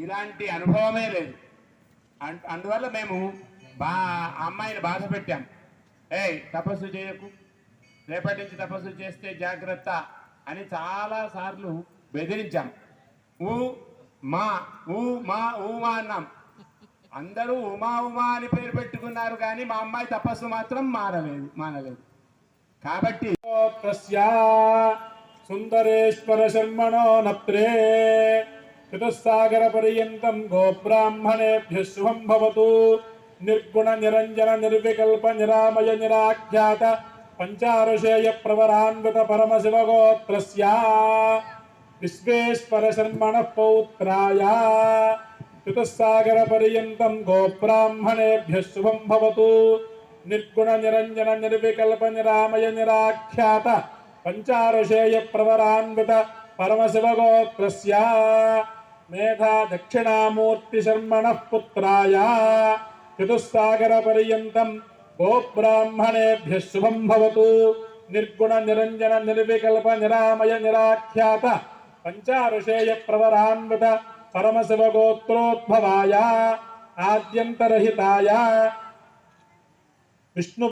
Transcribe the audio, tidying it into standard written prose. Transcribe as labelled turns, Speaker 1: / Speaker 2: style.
Speaker 1: ఇలాంటి అనుభవమే లేదు. అందువల్ల మేము అమ్మాయిని బాధ పెట్టాం. ఏయ్ తపస్సు చేయకు, రేపటి నుంచి తపస్సు చేస్తే జాగ్రత్త అని చాలా సార్లు బెదిరించాం. ఊ మా అన్నాం. అందరూ ఉమా అని పేరు పెట్టుకున్నారు, కానీ మా అమ్మాయి తపస్సు మాత్రం మానలేదు. కాబట్టి సుందరేశ్వర శర్మణో నప్రే చతుస్సాగర పర్యంతం గోబ్రాహ్మణేభ్యః శుభం భవతు. నిర్గుణ నిరంజన నిర్వికల్ప నిరామయ నిరాఖ్యాత పంచారుషేయ ప్రవరాన్విత పరమశివగోత్రస్య విశ్వేశ్వర శర్మణః పౌత్రాయ చతుస్సాగర పర్యంతం గోబ్రాహ్మణేభ్యః శుభం భవతు. నిర్గుణ నిరంజన నిర్వికల్ప నిరామయ నిరాఖ్యాత పంచారుషేయ ప్రవరాన్విత పరమశివగోత్రస్య మేధా దక్షిణామూర్తి శర్మణః పుత్రాయ చతుస్సాగర పర్యంతం గోబ్రాహ్మణేభ్యః శుభం భవతు. నిర్గుణ నిరంజన నిర్వికల్ప నిరామయ నిరాఖ్యాత పంచారుషేయ ప్రవరాన్విత పరమశివగోత్రోద్భవాయ ఆద్యంతరహితాయ విష్ణు